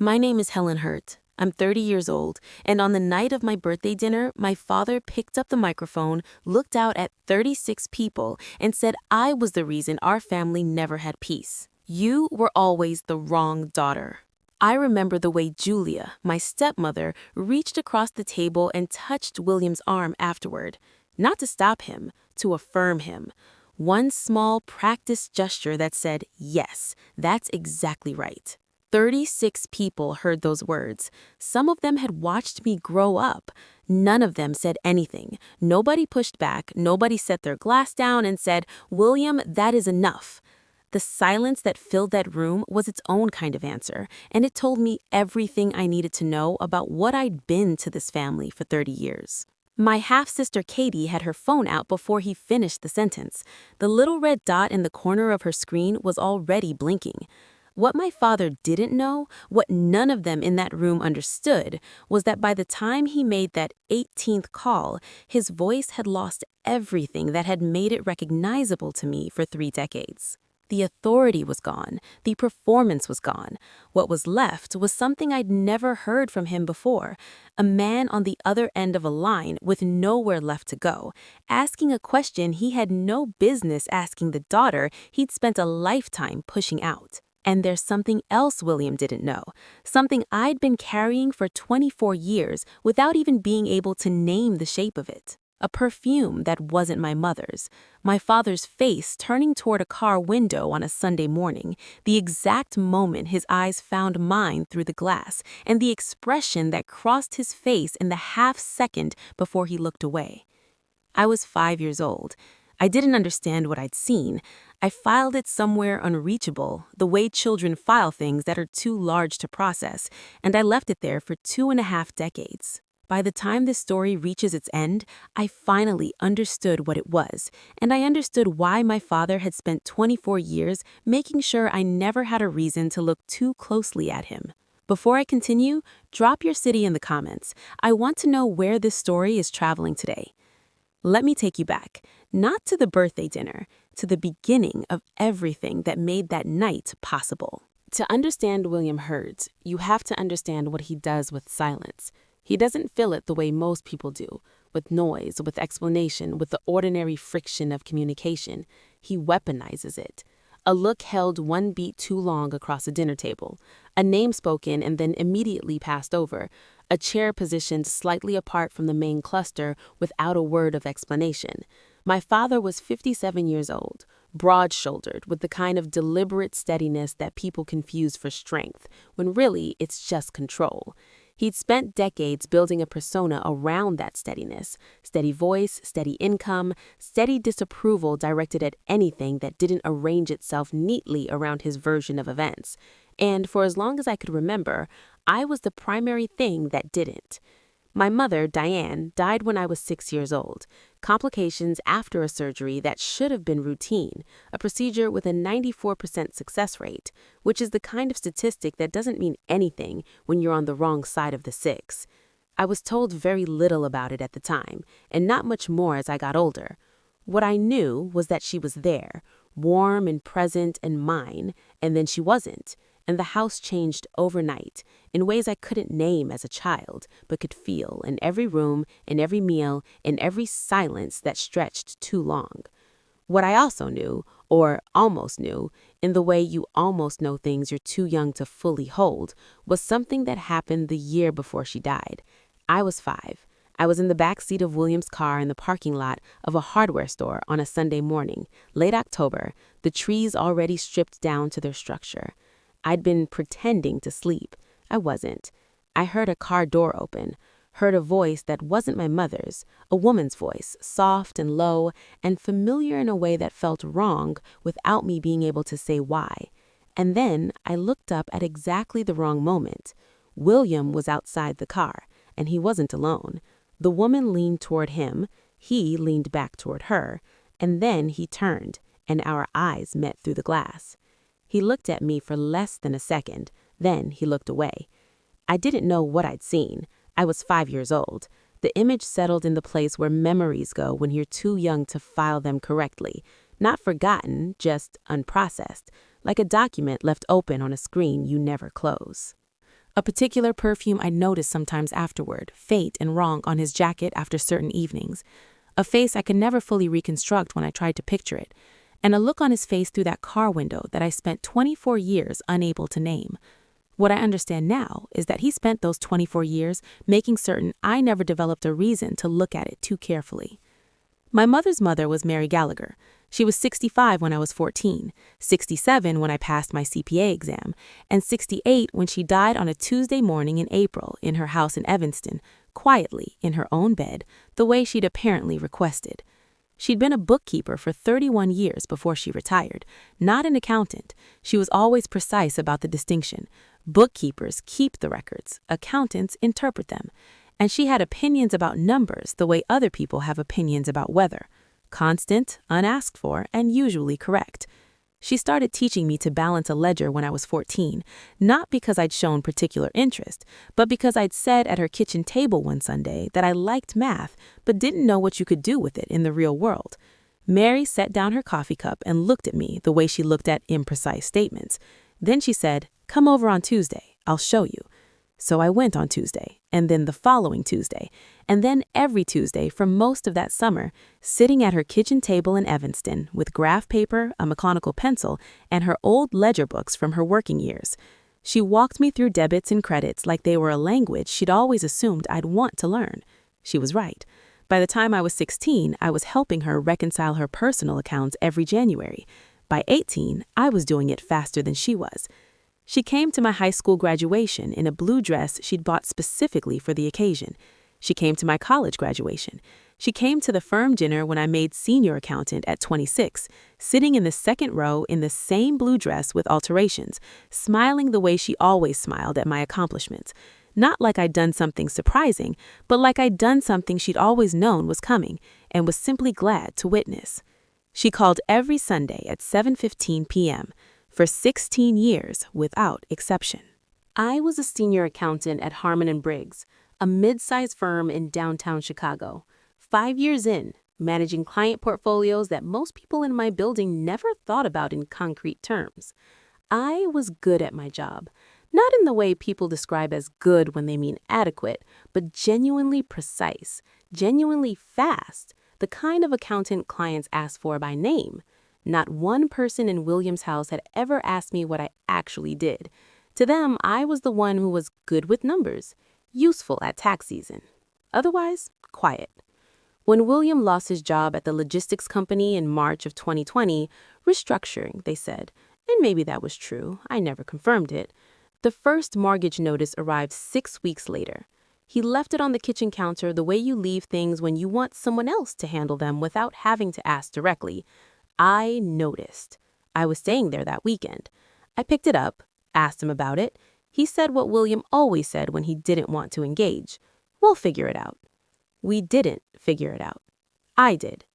My name is Helen Hurt. I'm 30 years old, and on the night of my birthday dinner, my father picked up the microphone, looked out at 36 people, and said I was the reason our family never had peace. You were always the wrong daughter. I remember the way Julia, my stepmother, reached across the table and touched William's arm afterward. Not to stop him, to affirm him. One small, practiced gesture that said, yes, that's exactly right. 36 people heard those words. Some of them had watched me grow up. None of them said anything. Nobody pushed back. Nobody set their glass down and said, William, that is enough. The silence that filled that room was its own kind of answer, and it told me everything I needed to know about what I'd been to this family for 30 years. My half-sister Katie had her phone out before he finished the sentence. The little red dot in the corner of her screen was already blinking. What my father didn't know, what none of them in that room understood, was that by the time he made that 18th call, his voice had lost everything that had made it recognizable to me for 3 decades. The authority was gone. The performance was gone. What was left was something I'd never heard from him before, a man on the other end of a line with nowhere left to go, asking a question he had no business asking the daughter he'd spent a lifetime pushing out. And there's something else William didn't know, something I'd been carrying for 24 years without even being able to name the shape of it. A perfume that wasn't my mother's, my father's face turning toward a car window on a Sunday morning, the exact moment his eyes found mine through the glass, and the expression that crossed his face in the half second before he looked away. I was 5 years old. I didn't understand what I'd seen. I filed it somewhere unreachable, the way children file things that are too large to process, and I left it there for 2.5 decades. By the time this story reaches its end, I finally understood what it was, and I understood why my father had spent 24 years making sure I never had a reason to look too closely at him. Before I continue, drop your city in the comments. I want to know where this story is traveling today. Let me take you back, not to the birthday dinner, to the beginning of everything that made that night possible. To understand William Hurt, you have to understand what he does with silence. He doesn't fill it the way most people do, with noise, with explanation, with the ordinary friction of communication. He weaponizes it. A look held one beat too long across a dinner table, a name spoken and then immediately passed over, a chair positioned slightly apart from the main cluster without a word of explanation. My father was 57 years old, broad-shouldered, with the kind of deliberate steadiness that people confuse for strength, when really it's just control. He'd spent decades building a persona around that steadiness, steady voice, steady income, steady disapproval directed at anything that didn't arrange itself neatly around his version of events. And for as long as I could remember, I was the primary thing that didn't. My mother, Diane, died when I was 6 years old. Complications after a surgery that should have been routine, a procedure with a 94% success rate, which is the kind of statistic that doesn't mean anything when you're on the wrong side of the 6. I was told very little about it at the time, and not much more as I got older. What I knew was that she was there, warm and present and mine, and then she wasn't. And the house changed overnight in ways I couldn't name as a child, but could feel in every room, in every meal, in every silence that stretched too long. What I also knew, or almost knew, in the way you almost know things you're too young to fully hold, was something that happened the year before she died. I was 5. I was in the back seat of William's car in the parking lot of a hardware store on a Sunday morning, late October, the trees already stripped down to their structure. I'd been pretending to sleep. I wasn't. I heard a car door open, heard a voice that wasn't my mother's, a woman's voice, soft and low, and familiar in a way that felt wrong without me being able to say why. And then I looked up at exactly the wrong moment. William was outside the car, and he wasn't alone. The woman leaned toward him, he leaned back toward her, and then he turned, and our eyes met through the glass. He looked at me for less than a second, then he looked away. I didn't know what I'd seen. I was 5 years old. The image settled in the place where memories go when you're too young to file them correctly. Not forgotten, just unprocessed, like a document left open on a screen you never close. A particular perfume I noticed sometimes afterward, faint and wrong on his jacket after certain evenings. A face I could never fully reconstruct when I tried to picture it. And a look on his face through that car window that I spent 24 years unable to name. What I understand now is that he spent those 24 years making certain I never developed a reason to look at it too carefully. My mother's mother was Mary Gallagher. She was 65 when I was 14, 67 when I passed my CPA exam, and 68 when she died on a Tuesday morning in April in her house in Evanston, quietly in her own bed, the way she'd apparently requested. She'd been a bookkeeper for 31 years before she retired, not an accountant. She was always precise about the distinction. Bookkeepers keep the records, accountants interpret them. And she had opinions about numbers the way other people have opinions about weather. Constant, unasked for, and usually correct. She started teaching me to balance a ledger when I was 14, not because I'd shown particular interest, but because I'd said at her kitchen table one Sunday that I liked math, but didn't know what you could do with it in the real world. Mary set down her coffee cup and looked at me the way she looked at imprecise statements. Then she said, "Come over on Tuesday, I'll show you." So I went on Tuesday, and then the following Tuesday, and then every Tuesday for most of that summer, sitting at her kitchen table in Evanston with graph paper, a mechanical pencil, and her old ledger books from her working years. She walked me through debits and credits like they were a language she'd always assumed I'd want to learn. She was right. By the time I was 16, I was helping her reconcile her personal accounts every January. By 18, I was doing it faster than she was. She came to my high school graduation in a blue dress she'd bought specifically for the occasion. She came to my college graduation. She came to the firm dinner when I made senior accountant at 26, sitting in the second row in the same blue dress with alterations, smiling the way she always smiled at my accomplishments. Not like I'd done something surprising, but like I'd done something she'd always known was coming and was simply glad to witness. She called every Sunday at 7:15 p.m., for 16 years without exception. I was a senior accountant at Harmon & Briggs, a mid-sized firm in downtown Chicago. 5 years in, managing client portfolios that most people in my building never thought about in concrete terms. I was good at my job, not in the way people describe as good when they mean adequate, but genuinely precise, genuinely fast, the kind of accountant clients ask for by name. Not one person in William's house had ever asked me what I actually did. To them, I was the one who was good with numbers, useful at tax season. Otherwise, quiet. When William lost his job at the logistics company in March of 2020, restructuring, they said, and maybe that was true, I never confirmed it, the first mortgage notice arrived 6 weeks later. He left it on the kitchen counter the way you leave things when you want someone else to handle them without having to ask directly. I noticed. I was staying there that weekend. I picked it up, asked him about it. He said what William always said when he didn't want to engage. We'll figure it out. We didn't figure it out. I did.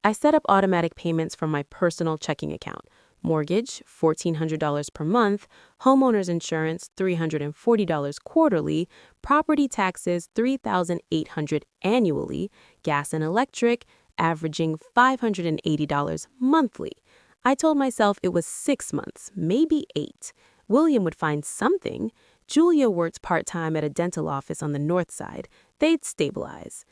I set up automatic payments from my personal checking account. Mortgage, $1,400 per month, homeowner's insurance, $340 quarterly, property taxes, $3,800 annually, gas and electric, averaging $580 monthly. I told myself it was 6 months, maybe 8. William would find something. Julia worked part-time at a dental office on the north side. They'd stabilize.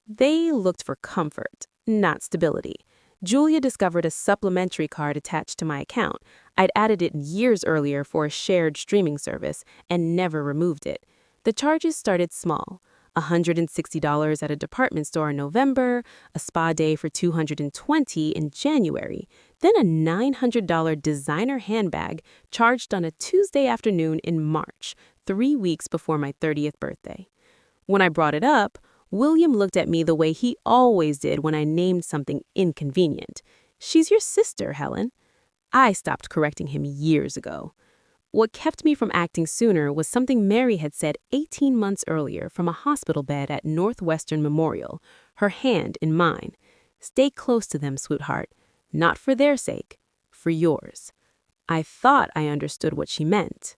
They looked for comfort, not stability. Julia discovered a supplementary card attached to my account. I'd added it years earlier for a shared streaming service and never removed it. The charges started small. $160 at a department store in November, a spa day for $220 in January, then a $900 designer handbag charged on a Tuesday afternoon in March, 3 weeks before my 30th birthday. When I brought it up, William looked at me the way he always did when I named something inconvenient. "She's your sister, Helen." I stopped correcting him years ago. What kept me from acting sooner was something Mary had said 18 months earlier from a hospital bed at Northwestern Memorial, her hand in mine. "Stay close to them, sweetheart. Not for their sake, for yours." I thought I understood what she meant.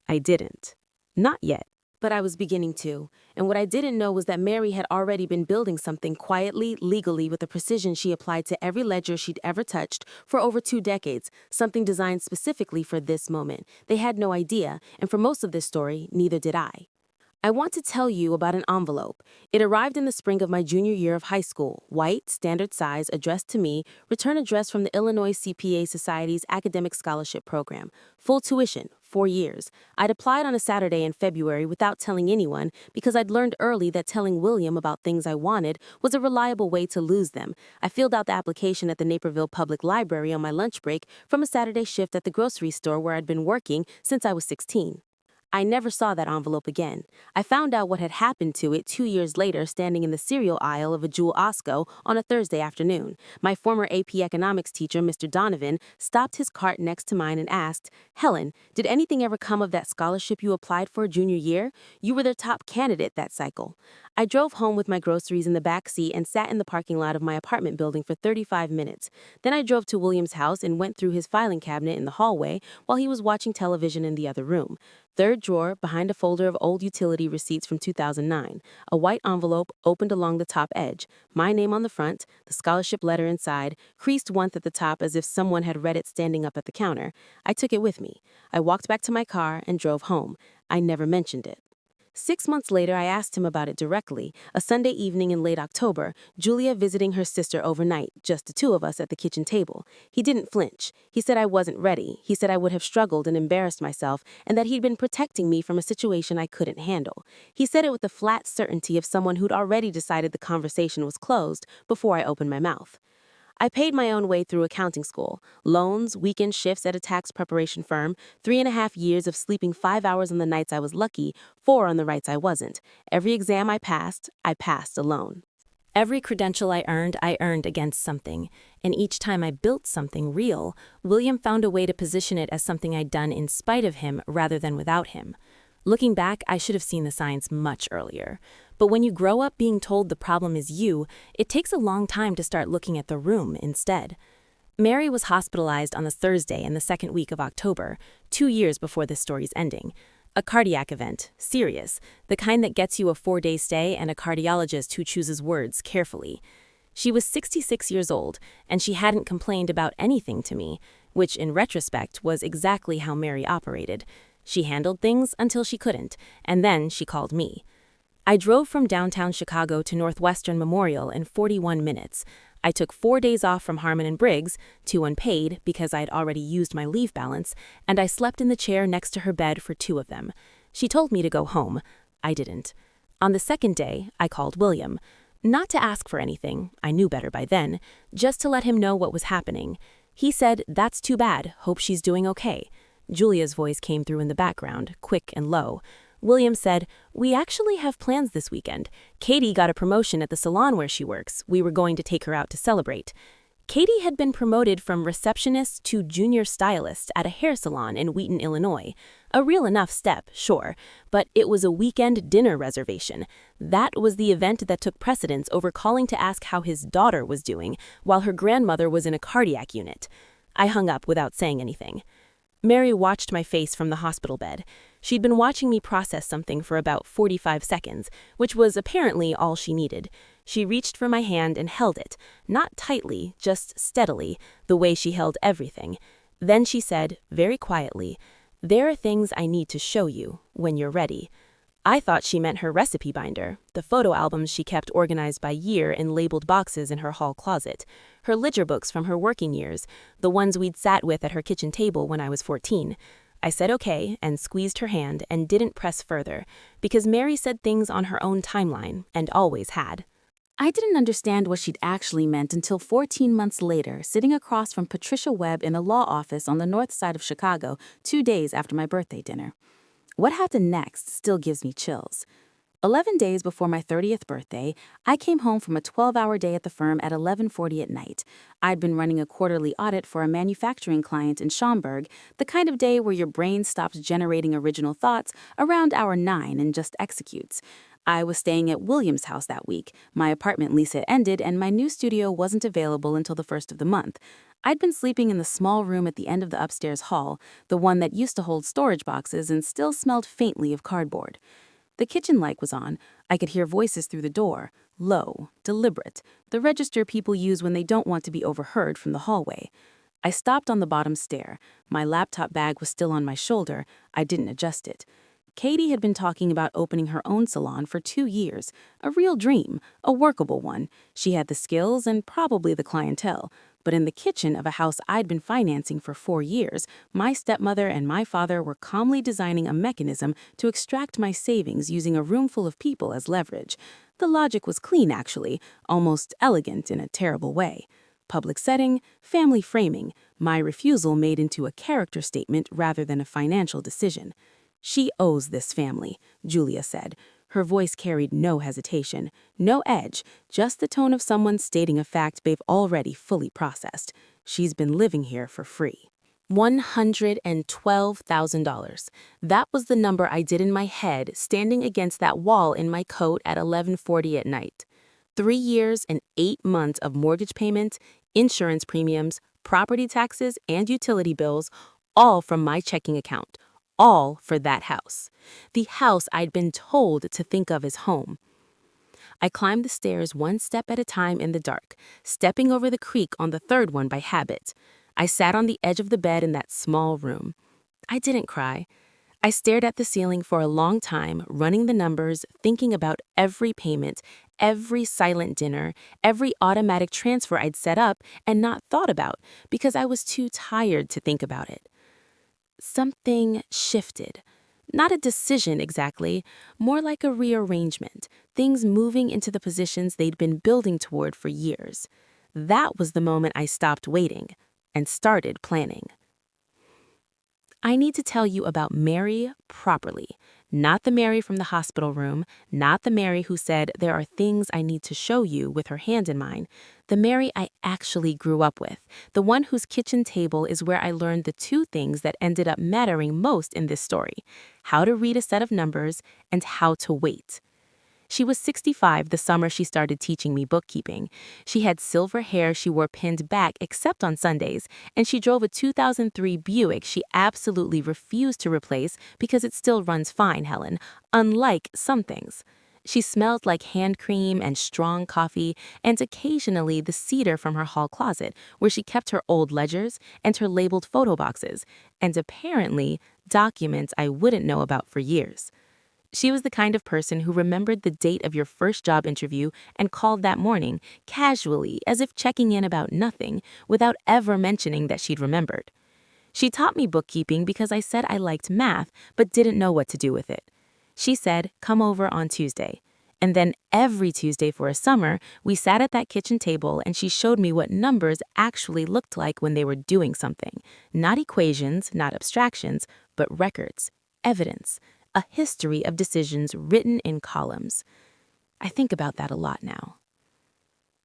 I didn't. Not yet. But I was beginning to, and what I didn't know was that Mary had already been building something quietly, legally, with a precision she applied to every ledger she'd ever touched for over 2 decades, something designed specifically for this moment. They had no idea, and for most of this story, neither did I. I want to tell you about an envelope. It arrived in the spring of my junior year of high school, white, standard size, addressed to me, return address from the Illinois CPA Society's academic scholarship program. Full tuition, 4 years. I'd applied on a Saturday in February without telling anyone because I'd learned early that telling William about things I wanted was a reliable way to lose them. I filled out the application at the Naperville Public Library on my lunch break from a Saturday shift at the grocery store where I'd been working since I was 16. I never saw that envelope again. I found out what had happened to it 2 years later standing in the cereal aisle of a Jewel Osco on a Thursday afternoon. My former AP economics teacher, Mr. Donovan, stopped his cart next to mine and asked, "Helen, did anything ever come of that scholarship you applied for junior year? You were their top candidate that cycle." I drove home with my groceries in the back seat and sat in the parking lot of my apartment building for 35 minutes. Then I drove to William's house and went through his filing cabinet in the hallway while he was watching television in the other room. Third drawer, behind a folder of old utility receipts from 2009. A white envelope opened along the top edge. My name on the front, the scholarship letter inside, creased once at the top as if someone had read it standing up at the counter. I took it with me. I walked back to my car and drove home. I never mentioned it. 6 months later, I asked him about it directly. A Sunday evening in late October, Julia visiting her sister overnight, just the two of us at the kitchen table. He didn't flinch. He said I wasn't ready. He said I would have struggled and embarrassed myself, and that he'd been protecting me from a situation I couldn't handle. He said it with the flat certainty of someone who'd already decided the conversation was closed before I opened my mouth. I paid my own way through accounting school, loans, weekend shifts at a tax preparation firm, 3.5 years of sleeping 5 hours on the nights I was lucky, 4 on the nights I wasn't. Every exam I passed alone. Every credential I earned against something, and each time I built something real, William found a way to position it as something I'd done in spite of him rather than without him. Looking back, I should have seen the signs much earlier. But when you grow up being told the problem is you, it takes a long time to start looking at the room instead. Mary was hospitalized on the Thursday in the second week of October, 2 years before this story's ending. A cardiac event, serious, the kind that gets you a 4-day stay and a cardiologist who chooses words carefully. She was 66 years old, and she hadn't complained about anything to me, which in retrospect was exactly how Mary operated. She handled things until she couldn't, and then she called me. I drove from downtown Chicago to Northwestern Memorial in 41 minutes. I took 4 days off from Harmon and Briggs, 2 unpaid because I'd already used my leave balance, and I slept in the chair next to her bed for 2 of them. She told me to go home. I didn't. On the second day, I called William. Not to ask for anything, I knew better by then, just to let him know what was happening. He said, "That's too bad, hope she's doing okay." Julia's voice came through in the background, quick and low. William said, "We actually have plans this weekend. Katie got a promotion at the salon where she works. We were going to take her out to celebrate." Katie had been promoted from receptionist to junior stylist at a hair salon in Wheaton, Illinois. A real enough step, sure, but it was a weekend dinner reservation. That was the event that took precedence over calling to ask how his daughter was doing while her grandmother was in a cardiac unit. I hung up without saying anything. Mary watched my face from the hospital bed. She'd been watching me process something for about 45 seconds, which was apparently all she needed. She reached for my hand and held it, not tightly, just steadily, the way she held everything. Then she said, very quietly, "There are things I need to show you when you're ready." I thought she meant her recipe binder, the photo albums she kept organized by year in labeled boxes in her hall closet, her ledger books from her working years, the ones we'd sat with at her kitchen table when I was 14. I said okay and squeezed her hand and didn't press further, because Mary said things on her own timeline, and always had. I didn't understand what she'd actually meant until 14 months later, sitting across from Patricia Webb in a law office on the north side of Chicago, 2 days after my birthday dinner. What happened next still gives me chills. 11 days before my 30th birthday, I came home from a 12-hour day at the firm at 11:40 at night. I'd been running a quarterly audit for a manufacturing client in Schaumburg, the kind of day where your brain stops generating original thoughts around hour 9 and just executes. I was staying at William's house that week. My apartment lease had ended and my new studio wasn't available until the first of the month. I'd been sleeping in the small room at the end of the upstairs hall, the one that used to hold storage boxes and still smelled faintly of cardboard. The kitchen light was on. I could hear voices through the door, low, deliberate, the register people use when they don't want to be overheard from the hallway. I stopped on the bottom stair. My laptop bag was still on my shoulder. I didn't adjust it. Katie had been talking about opening her own salon for 2 years. A real dream, a workable one. She had the skills and probably the clientele. But in the kitchen of a house I'd been financing for 4 years, my stepmother and my father were calmly designing a mechanism to extract my savings using a room full of people as leverage. The logic was clean, actually, almost elegant in a terrible way. Public setting, family framing, my refusal made into a character statement rather than a financial decision. She owes this family, Julia said. Her voice carried no hesitation, no edge, just the tone of someone stating a fact they've already fully processed. She's been living here for free. $112,000. That was the number I did in my head, standing against that wall in my coat at 11:40 at night. 3 years and 8 months of mortgage payments, insurance premiums, property taxes, and utility bills, all from my checking account. All for that house. The house I'd been told to think of as home. I climbed the stairs one step at a time in the dark, stepping over the creak on the third one by habit. I sat on the edge of the bed in that small room. I didn't cry. I stared at the ceiling for a long time, running the numbers, thinking about every payment, every silent dinner, every automatic transfer I'd set up and not thought about because I was too tired to think about it. Something shifted. Not a decision exactly, more like a rearrangement, things moving into the positions they'd been building toward for years. That was the moment I stopped waiting and started planning. I need to tell you about Mary properly. Not the Mary from the hospital room, not the Mary who said, "There are things I need to show you," with her hand in mine. The Mary I actually grew up with, the one whose kitchen table is where I learned the 2 things that ended up mattering most in this story: how to read a set of numbers and how to wait. She was 65 the summer she started teaching me bookkeeping. She had silver hair she wore pinned back except on Sundays, and she drove a 2003 Buick she absolutely refused to replace because it still runs fine, Helen, unlike some things. She smelled like hand cream and strong coffee, and occasionally the cedar from her hall closet, where she kept her old ledgers and her labeled photo boxes, and apparently documents I wouldn't know about for years. She was the kind of person who remembered the date of your first job interview and called that morning, casually, as if checking in about nothing, without ever mentioning that she'd remembered. She taught me bookkeeping because I said I liked math but didn't know what to do with it. She said, "Come over on Tuesday." And then every Tuesday for a summer, we sat at that kitchen table and she showed me what numbers actually looked like when they were doing something. Not equations, not abstractions, but records, evidence, a history of decisions written in columns. I think about that a lot now.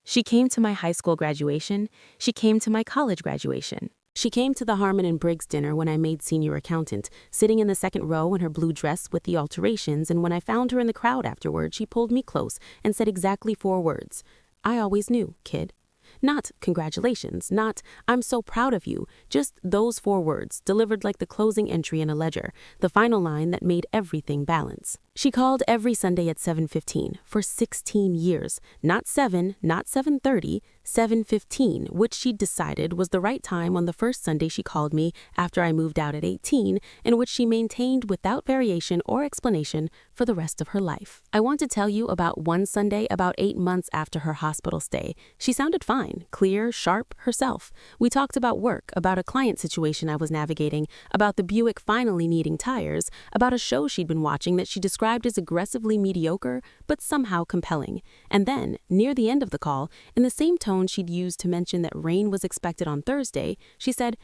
She came to my high school graduation. She came to my college graduation. She came to the Harmon and Briggs dinner when I made senior accountant, sitting in the second row in her blue dress with the alterations, and when I found her in the crowd afterward, she pulled me close and said exactly 4 words. "I always knew, kid." Not "congratulations," not "I'm so proud of you," just those 4 words, delivered like the closing entry in a ledger, the final line that made everything balance. She called every Sunday at 7:15 for 16 years, not 7, not 7:30, 7:15, which she decided was the right time on the first Sunday she called me after I moved out at 18, and which she maintained without variation or explanation for the rest of her life. I want to tell you about one Sunday about 8 months after her hospital stay. She sounded fine, clear, sharp, herself. We talked about work, about a client situation I was navigating, about the Buick finally needing tires, about a show she'd been watching that she described as aggressively mediocre, but somehow compelling. And then, near the end of the call, in the same tone she'd used to mention that rain was expected on Thursday, she said,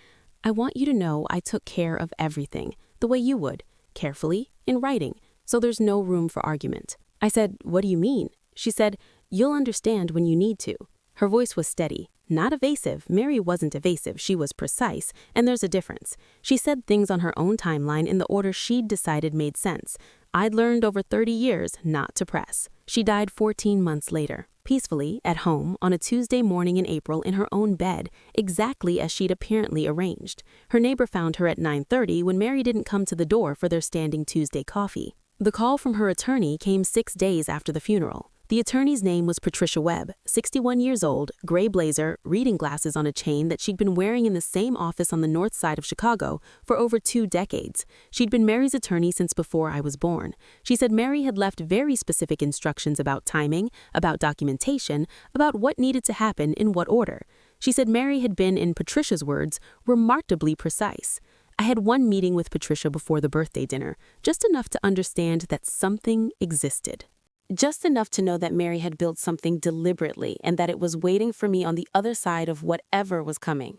"I want you to know I took care of everything, the way you would, carefully, in writing, so there's no room for argument." I said, "What do you mean?" She said, "You'll understand when you need to." Her voice was steady, not evasive. Mary wasn't evasive, she was precise, and there's a difference. She said things on her own timeline in the order she'd decided made sense. I'd learned over 30 years not to press. She died 14 months later, peacefully, at home, on a Tuesday morning in April in her own bed, exactly as she'd apparently arranged. Her neighbor found her at 9:30 when Mary didn't come to the door for their standing Tuesday coffee. The call from her attorney came 6 days after the funeral. The attorney's name was Patricia Webb, 61 years old, gray blazer, reading glasses on a chain that she'd been wearing in the same office on the north side of Chicago for over 2 decades. She'd been Mary's attorney since before I was born. She said Mary had left very specific instructions about timing, about documentation, about what needed to happen in what order. She said Mary had been, in Patricia's words, remarkably precise. I had one meeting with Patricia before the birthday dinner, just enough to understand that something existed. Just enough to know that Mary had built something deliberately and that it was waiting for me on the other side of whatever was coming.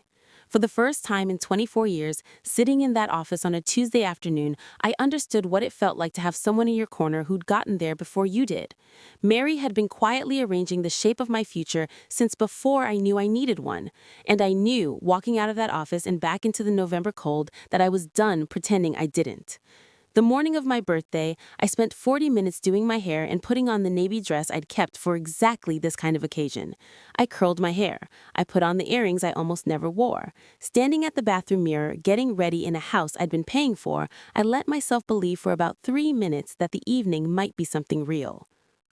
For the first time in 24 years, sitting in that office on a Tuesday afternoon, I understood what it felt like to have someone in your corner who'd gotten there before you did. Mary had been quietly arranging the shape of my future since before I knew I needed one. And I knew, walking out of that office and back into the November cold, that I was done pretending I didn't. The morning of my birthday, I spent 40 minutes doing my hair and putting on the navy dress I'd kept for exactly this kind of occasion. I curled my hair. I put on the earrings I almost never wore. Standing at the bathroom mirror, getting ready in a house I'd been paying for, I let myself believe for about 3 minutes that the evening might be something real.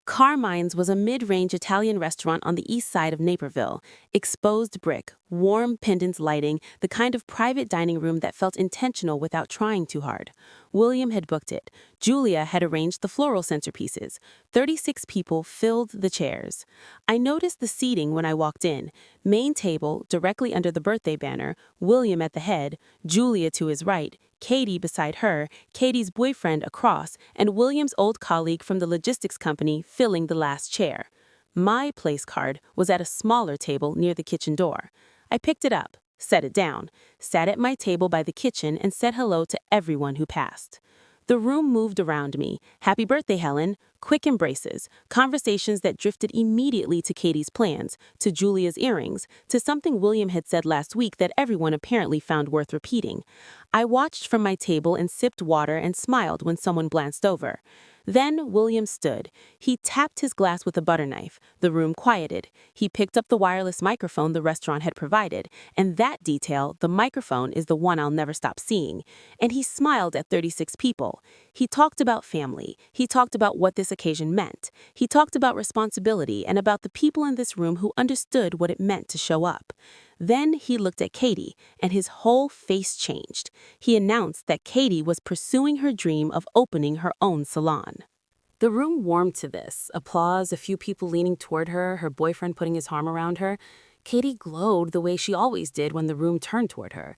Carmine's was a mid-range Italian restaurant on the east side of Naperville. Exposed brick, warm pendant lighting, the kind of private dining room that felt intentional without trying too hard. William had booked it. Julia had arranged the floral centerpieces. 36 people filled the chairs. I noticed the seating when I walked in. Main table, directly under the birthday banner, William at the head, Julia to his right, Katie beside her, Katie's boyfriend across, and William's old colleague from the logistics company filling the last chair. My place card was at a smaller table near the kitchen door. I picked it up, set it down, sat at my table by the kitchen and said hello to everyone who passed. The room moved around me. Happy birthday, Helen. Quick embraces, conversations that drifted immediately to Katie's plans, to Julia's earrings, to something William had said last week that everyone apparently found worth repeating. I watched from my table and sipped water and smiled when someone glanced over. Then William stood. He tapped his glass with a butter knife. The room quieted. He picked up the wireless microphone the restaurant had provided, and that detail, the microphone, is the one I'll never stop seeing. And he smiled at 36 people. He talked about family. He talked about what this occasion meant. He talked about responsibility and about the people in this room who understood what it meant to show up. Then he looked at Katie, and his whole face changed. He announced that Katie was pursuing her dream of opening her own salon. The room warmed to this. Applause, a few people leaning toward her, her boyfriend putting his arm around her. Katie glowed the way she always did when the room turned toward her.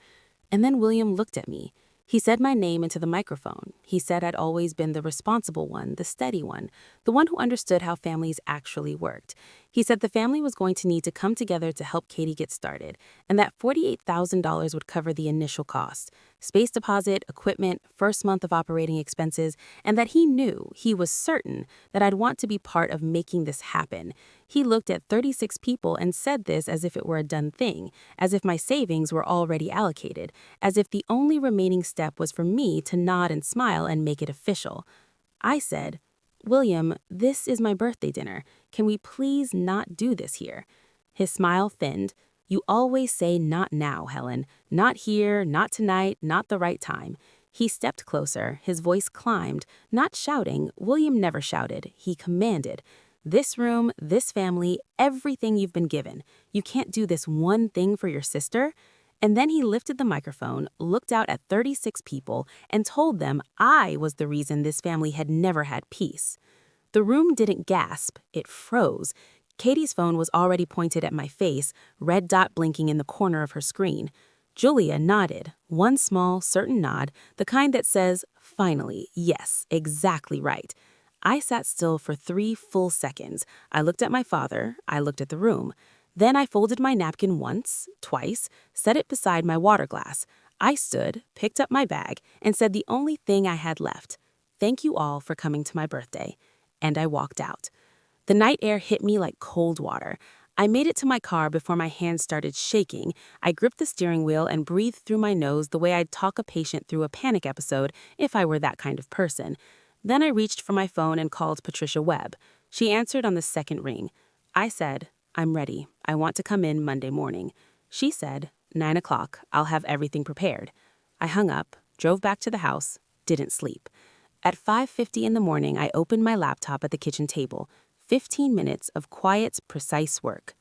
And then William looked at me. He said my name into the microphone. He said I'd always been the responsible one, the steady one, the one who understood how families actually worked. He said the family was going to need to come together to help Katie get started, and that $48,000 would cover the initial cost, space deposit, equipment, first month of operating expenses, and that he knew, he was certain, that I'd want to be part of making this happen. He looked at 36 people and said this as if it were a done thing, as if my savings were already allocated, as if the only remaining step was for me to nod and smile and make it official. I said, William, this is my birthday dinner. Can we please not do this here? His smile thinned. You always say not now, Helen. Not here, not tonight, not the right time. He stepped closer. His voice climbed. Not shouting. William never shouted. He commanded. This room, this family, everything you've been given. You can't do this one thing for your sister? And then he lifted the microphone, looked out at 36 people, and told them I was the reason this family had never had peace. The room didn't gasp, it froze. Katie's phone was already pointed at my face, red dot blinking in the corner of her screen. Julia nodded, one small, certain nod, the kind that says, finally, yes, exactly right. I sat still for 3 full seconds. I looked at my father, I looked at the room. Then I folded my napkin once, twice, set it beside my water glass. I stood, picked up my bag, and said the only thing I had left. Thank you all for coming to my birthday. And I walked out. The night air hit me like cold water. I made it to my car before my hands started shaking. I gripped the steering wheel and breathed through my nose the way I'd talk a patient through a panic episode if I were that kind of person. Then I reached for my phone and called Patricia Webb. She answered on the second ring. I said, I'm ready. I want to come in Monday morning. She said, 9 o'clock. I'll have everything prepared. I hung up, drove back to the house, didn't sleep. At 5:50 in the morning, I opened my laptop at the kitchen table. 15 minutes of quiet, precise work.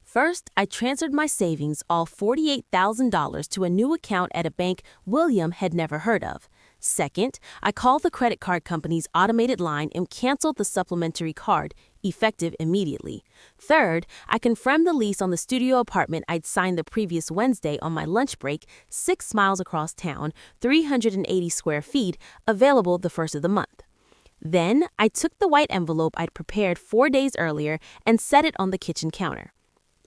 First, I transferred my savings, all $48,000, to a new account at a bank William had never heard of. Second, I called the credit card company's automated line and canceled the supplementary card, effective immediately. Third, I confirmed the lease on the studio apartment I'd signed the previous Wednesday on my lunch break, 6 miles across town, 380 square feet, available the first of the month. Then, I took the white envelope I'd prepared 4 days earlier and set it on the kitchen counter.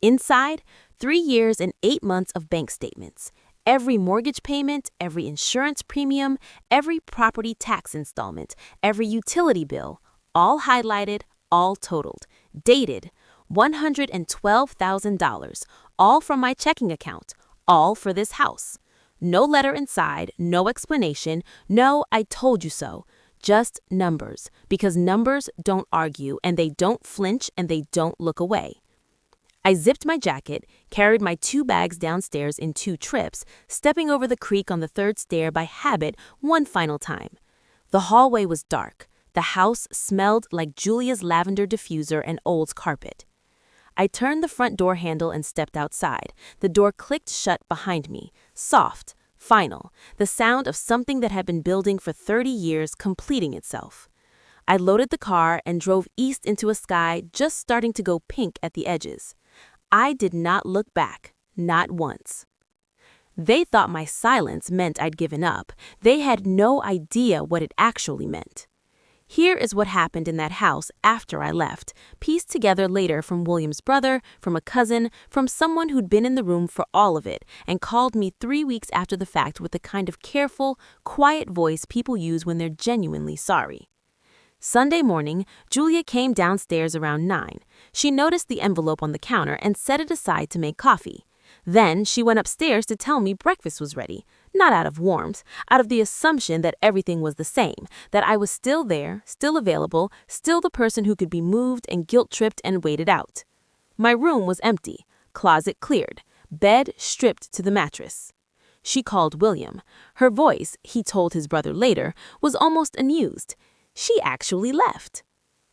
Inside, 3 years and 8 months of bank statements. Every mortgage payment, every insurance premium, every property tax installment, every utility bill, all highlighted, all totaled. Dated, $112,000, all from my checking account, all for this house. No letter inside, no explanation, no "I told you so." Just numbers, because numbers don't argue and they don't flinch and they don't look away. I zipped my jacket, carried my 2 bags downstairs in 2 trips, stepping over the creak on the 3rd stair by habit one final time. The hallway was dark. The house smelled like Julia's lavender diffuser and old carpet. I turned the front door handle and stepped outside. The door clicked shut behind me, soft, final, the sound of something that had been building for 30 years completing itself. I loaded the car and drove east into a sky just starting to go pink at the edges. I did not look back, not once. They thought my silence meant I'd given up. They had no idea what it actually meant. Here is what happened in that house after I left, pieced together later from William's brother, from a cousin, from someone who'd been in the room for all of it and called me 3 weeks after the fact with the kind of careful, quiet voice people use when they're genuinely sorry. Sunday morning, Julia came downstairs around 9. She noticed the envelope on the counter and set it aside to make coffee. Then she went upstairs to tell me breakfast was ready, not out of warmth, out of the assumption that everything was the same, that I was still there, still available, still the person who could be moved and guilt-tripped and waited out. My room was empty, closet cleared, bed stripped to the mattress. She called William. Her voice, he told his brother later, was almost amused. She actually left.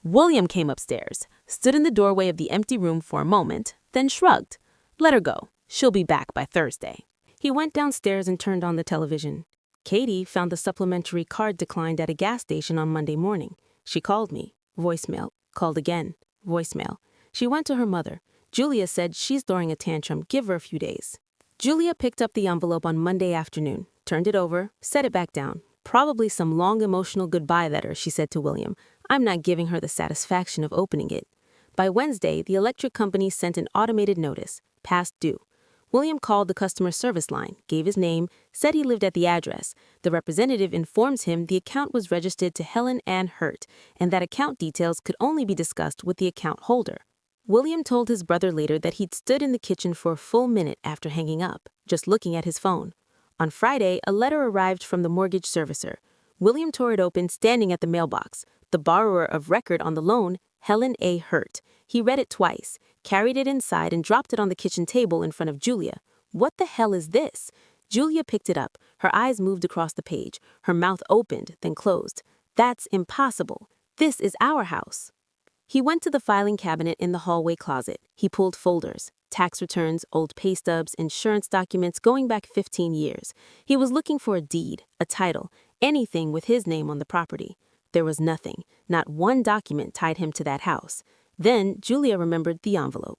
William came upstairs, stood in the doorway of the empty room for a moment, then shrugged. Let her go. She'll be back by Thursday. He went downstairs and turned on the television. Katie found the supplementary card declined at a gas station on Monday morning. She called me. Voicemail. Called again. Voicemail. She went to her mother. Julia said she's throwing a tantrum. Give her a few days. Julia picked up the envelope on Monday afternoon, turned it over, set it back down. Probably some long emotional goodbye letter, she said to William. I'm not giving her the satisfaction of opening it. By Wednesday, the electric company sent an automated notice, past due. William called the customer service line, gave his name, said he lived at the address. The representative informs him the account was registered to Helen Hurt, and that account details could only be discussed with the account holder. William told his brother later that he'd stood in the kitchen for a full minute after hanging up, just looking at his phone. On Friday, a letter arrived from the mortgage servicer. William tore it open, standing at the mailbox. The borrower of record on the loan, Helen A. Hurt. He read it twice, carried it inside, and dropped it on the kitchen table in front of Julia. What the hell is this? Julia picked it up. Her eyes moved across the page. Her mouth opened, then closed. That's impossible. This is our house. He went to the filing cabinet in the hallway closet. He pulled folders, tax returns, old pay stubs, insurance documents going back 15 years. He was looking for a deed, a title, anything with his name on the property. There was nothing. Not one document tied him to that house. Then Julia remembered the envelope.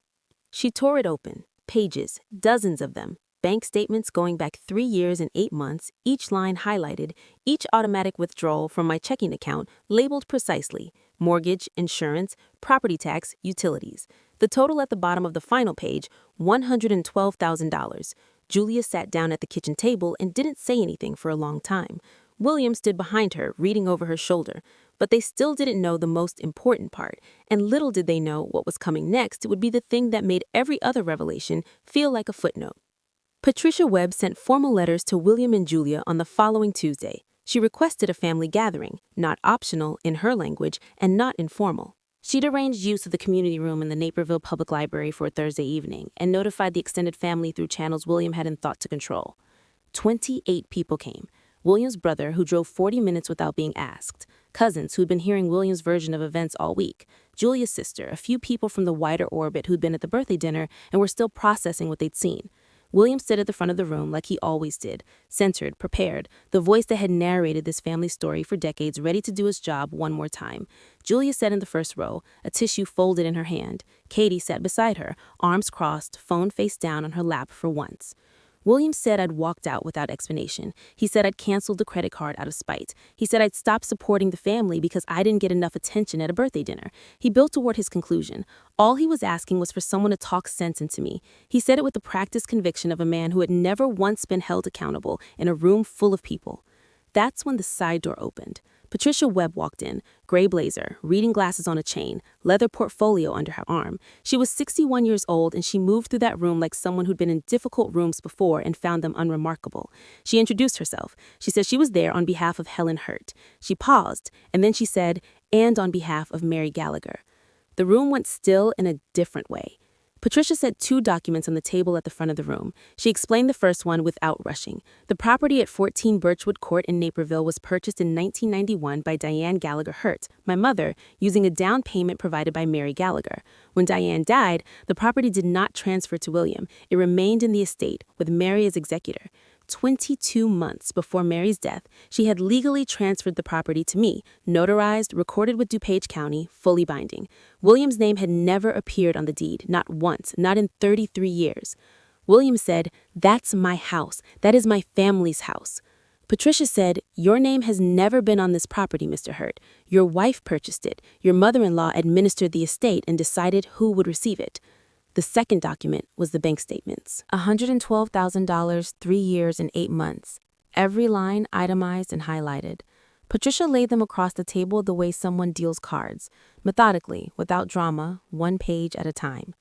She tore it open. Pages, dozens of them. Bank statements going back 3 years and 8 months, each line highlighted, each automatic withdrawal from my checking account labeled precisely. Mortgage, insurance, property tax, utilities. The total at the bottom of the final page, $112,000. Julia sat down at the kitchen table and didn't say anything for a long time. William stood behind her, reading over her shoulder. But they still didn't know the most important part, and little did they know what was coming next would be the thing that made every other revelation feel like a footnote. Patricia Webb sent formal letters to William and Julia on the following Tuesday. She requested a family gathering, not optional in her language and not informal. She'd arranged use of the community room in the Naperville Public Library for a Thursday evening and notified the extended family through channels William hadn't thought to control. 28 people came. William's brother, who drove 40 minutes without being asked, cousins who'd been hearing William's version of events all week, Julia's sister, a few people from the wider orbit who'd been at the birthday dinner and were still processing what they'd seen. William stood at the front of the room like he always did, centered, prepared, the voice that had narrated this family story for decades, ready to do his job one more time. Julia sat in the first row, a tissue folded in her hand. Katie sat beside her, arms crossed, phone face down on her lap for once. William said I'd walked out without explanation. He said I'd canceled the credit card out of spite. He said I'd stopped supporting the family because I didn't get enough attention at a birthday dinner. He built toward his conclusion. All he was asking was for someone to talk sense into me. He said it with the practiced conviction of a man who had never once been held accountable in a room full of people. That's when the side door opened. Patricia Webb walked in, gray blazer, reading glasses on a chain, leather portfolio under her arm. She was 61 years old, and she moved through that room like someone who'd been in difficult rooms before and found them unremarkable. She introduced herself. She said she was there on behalf of Helen Hurt. She paused, and then she said, and on behalf of Mary Gallagher. The room went still in a different way. Patricia set 2 documents on the table at the front of the room. She explained the first one without rushing. The property at 14 Birchwood Court in Naperville was purchased in 1991 by Diane Gallagher Hurt, my mother, using a down payment provided by Mary Gallagher. When Diane died, the property did not transfer to William. It remained in the estate, with Mary as executor. 22 months before Mary's death, she had legally transferred the property to me, notarized, recorded with DuPage County, fully binding. William's name had never appeared on the deed, not once, not in 33 years. William said, "That's my house. That is my family's house." Patricia said, "Your name has never been on this property, Mr. Hurt. Your wife purchased it. Your mother-in-law administered the estate and decided who would receive it." The second document was the bank statements. $112,000, 3 years and 8 months. Every line itemized and highlighted. Patricia laid them across the table the way someone deals cards, methodically, without drama, 1 page at a time.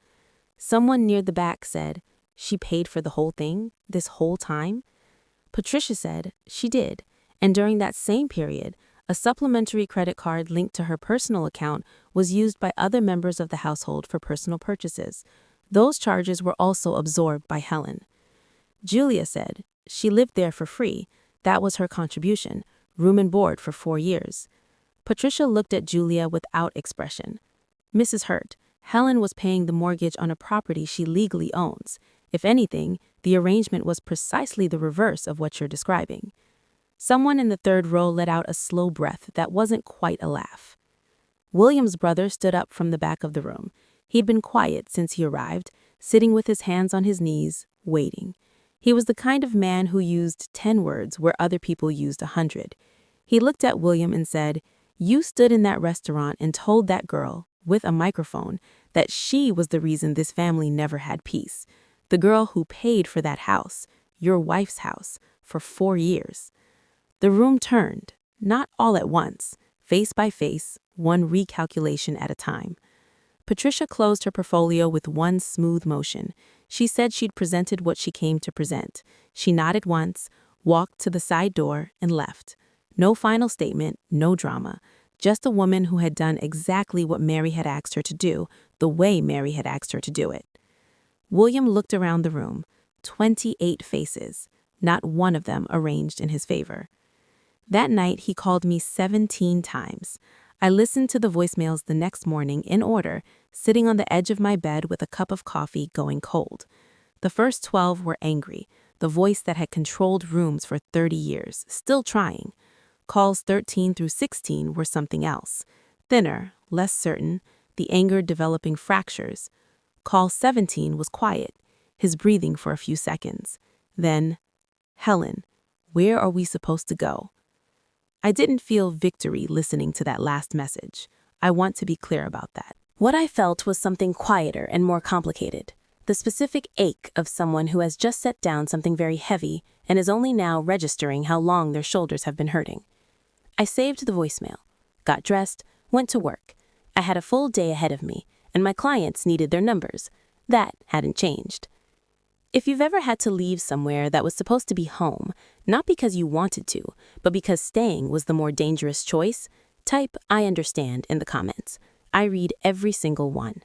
Someone near the back said, "She paid for the whole thing, this whole time?" Patricia said she did, and during that same period, a supplementary credit card linked to her personal account was used by other members of the household for personal purchases. Those charges were also absorbed by Helen. Julia said she lived there for free. That was her contribution, room and board for 4 years. Patricia looked at Julia without expression. "Mrs. Hurt, Helen was paying the mortgage on a property she legally owns. If anything, the arrangement was precisely the reverse of what you're describing." Someone in the third row let out a slow breath that wasn't quite a laugh. William's brother stood up from the back of the room. He'd been quiet since he arrived, sitting with his hands on his knees, waiting. He was the kind of man who used 10 words where other people used 100. He looked at William and said, "You stood in that restaurant and told that girl, with a microphone, that she was the reason this family never had peace. The girl who paid for that house, your wife's house, for 4 years. The room turned, not all at once, face by face, one recalculation at a time. Patricia closed her portfolio with one smooth motion. She said she'd presented what she came to present. She nodded once, walked to the side door, and left. No final statement, no drama. Just a woman who had done exactly what Mary had asked her to do, the way Mary had asked her to do it. William looked around the room. 28 faces, not one of them arranged in his favor. That night, he called me 17 times. I listened to the voicemails the next morning in order, sitting on the edge of my bed with a cup of coffee going cold. The first 12 were angry, the voice that had controlled rooms for 30 years, still trying. Calls 13 through 16 were something else. Thinner, less certain, the anger developing fractures. Call 17 was quiet, his breathing for a few seconds. Then, "Helen, where are we supposed to go?" I didn't feel victory listening to that last message. I want to be clear about that. What I felt was something quieter and more complicated. The specific ache of someone who has just set down something very heavy and is only now registering how long their shoulders have been hurting. I saved the voicemail, got dressed, went to work. I had a full day ahead of me, and my clients needed their numbers. That hadn't changed. If you've ever had to leave somewhere that was supposed to be home, not because you wanted to, but because staying was the more dangerous choice, type "I understand" in the comments. I read every single one.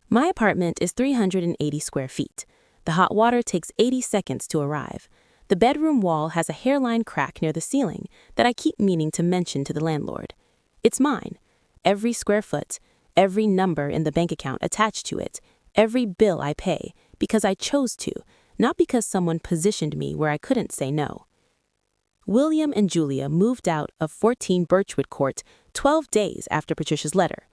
My apartment is 380 square feet. The hot water takes 80 seconds to arrive. The bedroom wall has a hairline crack near the ceiling that I keep meaning to mention to the landlord. It's mine. Every square foot, every number in the bank account attached to it, every bill I pay, because I chose to, not because someone positioned me where I couldn't say no. William and Julia moved out of 14 Birchwood Court 12 days after Patricia's letter.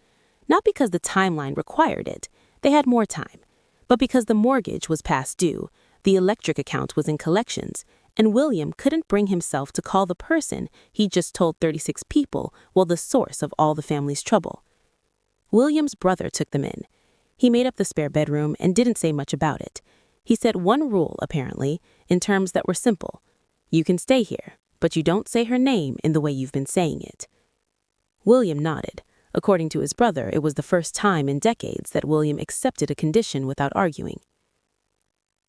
Not because the timeline required it, they had more time, but because the mortgage was past due, the electric account was in collections, and William couldn't bring himself to call the person he'd just told 36 people the source of all the family's trouble. William's brother took them in. He made up the spare bedroom and didn't say much about it. He said one rule, apparently, in terms that were simple. You can stay here, but you don't say her name in the way you've been saying it. William nodded. According to his brother, it was the first time in decades that William accepted a condition without arguing.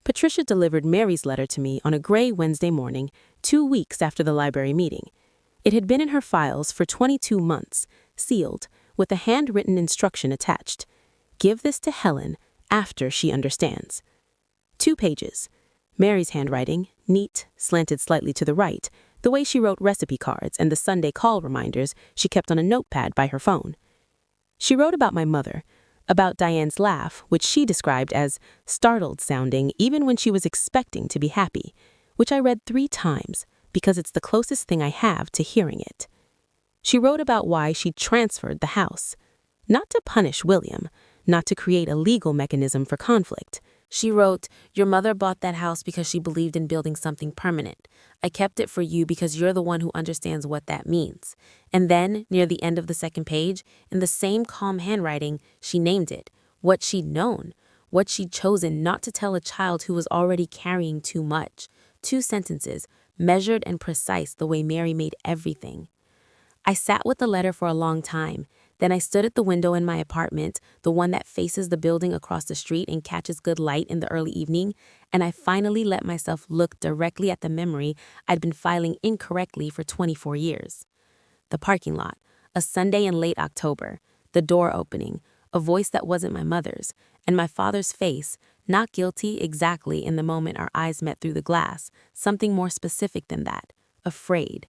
Patricia delivered Mary's letter to me on a gray Wednesday morning, 2 weeks after the library meeting. It had been in her files for 22 months, sealed, with a handwritten instruction attached. Give this to Helen after she understands. 2 pages. Mary's handwriting, neat, slanted slightly to the right, the way she wrote recipe cards and the Sunday call reminders she kept on a notepad by her phone. She wrote about my mother, about Diane's laugh, which she described as startled sounding even when she was expecting to be happy, which I read 3 times because it's the closest thing I have to hearing it. She wrote about why she transferred the house, not to punish William, not to create a legal mechanism for conflict. She wrote, "Your mother bought that house because she believed in building something permanent. I kept it for you because you're the one who understands what that means." And then, near the end of the 2nd page, in the same calm handwriting, she named it, what she'd known, what she'd chosen not to tell a child who was already carrying too much. 2 sentences, measured and precise the way Mary made everything. I sat with the letter for a long time. Then I stood at the window in my apartment, the one that faces the building across the street and catches good light in the early evening, and I finally let myself look directly at the memory I'd been filing incorrectly for 24 years. The parking lot, a Sunday in late October, the door opening, a voice that wasn't my mother's, and my father's face, not guilty exactly in the moment our eyes met through the glass, something more specific than that, afraid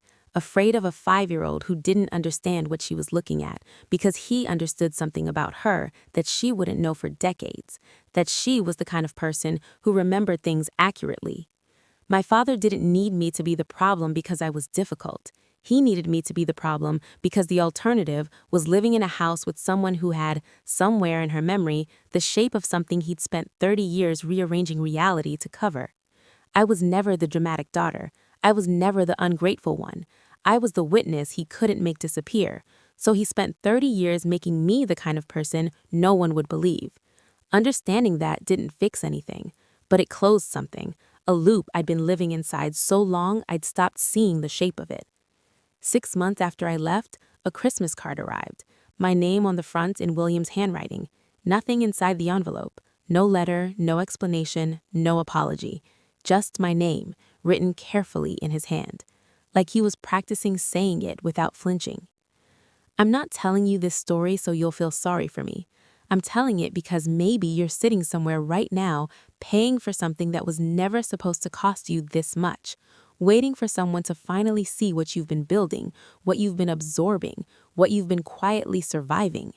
of a 5-year-old who didn't understand what she was looking at because he understood something about her that she wouldn't know for decades, that she was the kind of person who remembered things accurately. My father didn't need me to be the problem because I was difficult. He needed me to be the problem because the alternative was living in a house with someone who had, somewhere in her memory, the shape of something he'd spent 30 years rearranging reality to cover. I was never the dramatic daughter. I was never the ungrateful one. I was the witness he couldn't make disappear, so he spent 30 years making me the kind of person no one would believe. Understanding that didn't fix anything, but it closed something, a loop I'd been living inside so long I'd stopped seeing the shape of it. 6 months after I left, a Christmas card arrived, my name on the front in William's handwriting, nothing inside the envelope, no letter, no explanation, no apology, just my name, written carefully in his hand, like he was practicing saying it without flinching. I'm not telling you this story so you'll feel sorry for me. I'm telling it because maybe you're sitting somewhere right now paying for something that was never supposed to cost you this much, waiting for someone to finally see what you've been building, what you've been absorbing, what you've been quietly surviving.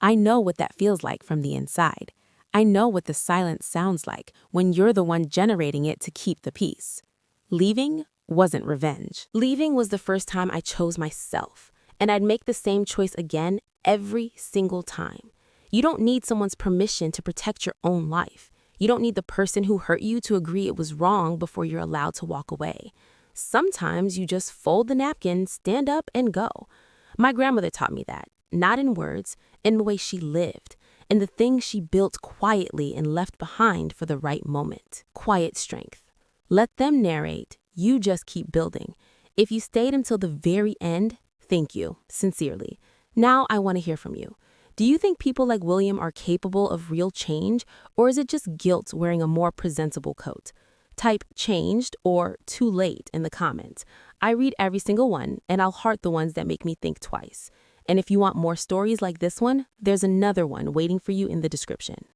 I know what that feels like from the inside. I know what the silence sounds like when you're the one generating it to keep the peace. Leaving wasn't revenge. Leaving was the first time I chose myself, and I'd make the same choice again every single time. You don't need someone's permission to protect your own life. You don't need the person who hurt you to agree it was wrong before you're allowed to walk away. Sometimes you just fold the napkin, stand up, and go. My grandmother taught me that, not in words, in the way she lived, in the things she built quietly and left behind for the right moment. Quiet strength. Let them narrate. You just keep building. If you stayed until the very end, thank you, sincerely. Now I want to hear from you. Do you think people like William are capable of real change, or is it just guilt wearing a more presentable coat? Type changed or too late in the comments. I read every single one, and I'll heart the ones that make me think twice. And if you want more stories like this one, there's another one waiting for you in the description.